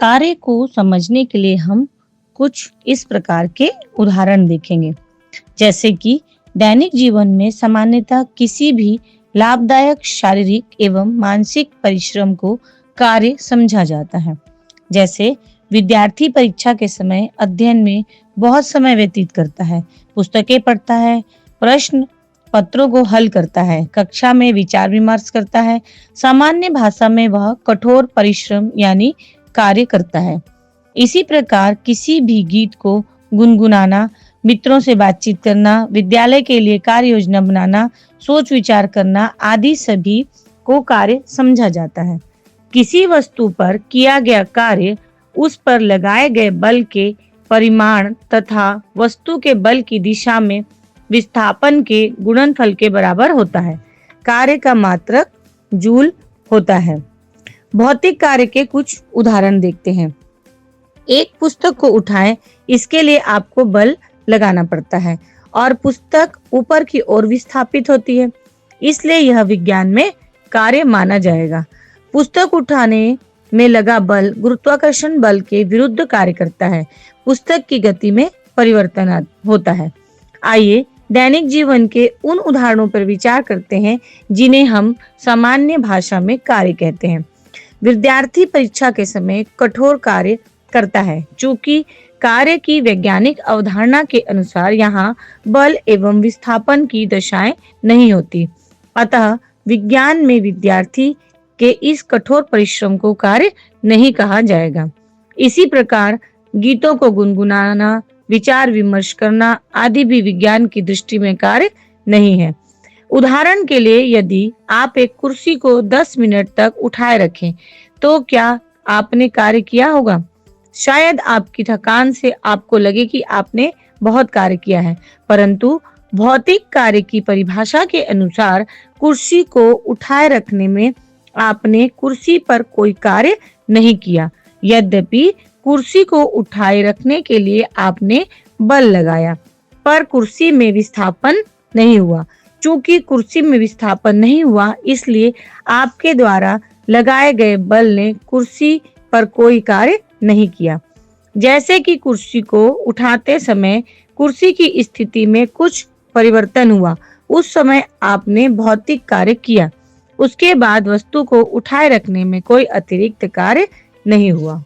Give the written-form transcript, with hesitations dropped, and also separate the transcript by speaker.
Speaker 1: कार्य को समझने के लिए हम कुछ इस प्रकार के उदाहरण देखेंगे। जैसे कि दैनिक जीवन में सामान्यतः किसी भी लाभदायक शारीरिक एवं मानसिक परिश्रम को कार्य समझा जाता है। जैसे विद्यार्थी परीक्षा के समय अध्ययन में बहुत समय व्यतीत करता है, पुस्तकें पढ़ता है, प्रश्न पत्रों को हल करता है, कक्षा में विचार विमर्श करता है। सामान्य भाषा में वह कठोर परिश्रम यानी कार्य करता है। इसी प्रकार किसी भी गीत को गुनगुनाना, मित्रों से बातचीत करना, विद्यालय के लिए कार्य योजना बनाना, सोच विचार करना आदि सभी को कार्य समझा जाता है। किसी वस्तु पर किया गया कार्य उस पर लगाए गए बल के परिमाण तथा वस्तु के बल की दिशा में विस्थापन के गुणनफल के बराबर होता है। कार्य का मात्रक जूल होता है। भौतिक कार्य के कुछ उदाहरण देखते हैं। एक पुस्तक को उठाएं, इसके लिए आपको बल लगाना पड़ता है और पुस्तक ऊपर की ओर विस्थापित होती है, इसलिए यह विज्ञान में कार्य माना जाएगा। पुस्तक उठाने में लगा बल गुरुत्वाकर्षण बल के विरुद्ध कार्य करता है। पुस्तक की गति में परिवर्तन होता है। आइए दैनिक जीवन के उन उदाहरणों पर विचार करते हैं जिन्हें हम सामान्य भाषा में कार्य कहते हैं। विद्यार्थी परीक्षा के समय कठोर कार्य करता है। चूंकि कार्य की वैज्ञानिक अवधारणा के अनुसार यहाँ बल एवं विस्थापन की दशाएं नहीं होती, अतः विज्ञान में विद्यार्थी के इस कठोर परिश्रम को कार्य नहीं कहा जाएगा। इसी प्रकार गीतों को गुनगुनाना, विचार विमर्श करना आदि भी विज्ञान की दृष्टि में कार्य नहीं है। उदाहरण के लिए यदि आप एक कुर्सी को 10 मिनट तक उठाए रखें तो क्या आपने कार्य किया होगा? शायद आपकी थकान से आपको लगे कि आपने बहुत कार्य किया है, परंतु भौतिक कार्य की परिभाषा के अनुसार कुर्सी को उठाए रखने में आपने कुर्सी पर कोई कार्य नहीं किया। यद्यपि कुर्सी को उठाए रखने के लिए आपने बल लगाया, पर कुर्सी में विस्थापन नहीं हुआ। चूंकि कुर्सी में विस्थापन नहीं हुआ, इसलिए आपके द्वारा लगाए गए बल ने कुर्सी पर कोई कार्य नहीं किया। जैसे कि कुर्सी को उठाते समय कुर्सी की स्थिति में कुछ परिवर्तन हुआ, उस समय आपने भौतिक कार्य किया। उसके बाद वस्तु को उठाए रखने में कोई अतिरिक्त कार्य नहीं हुआ।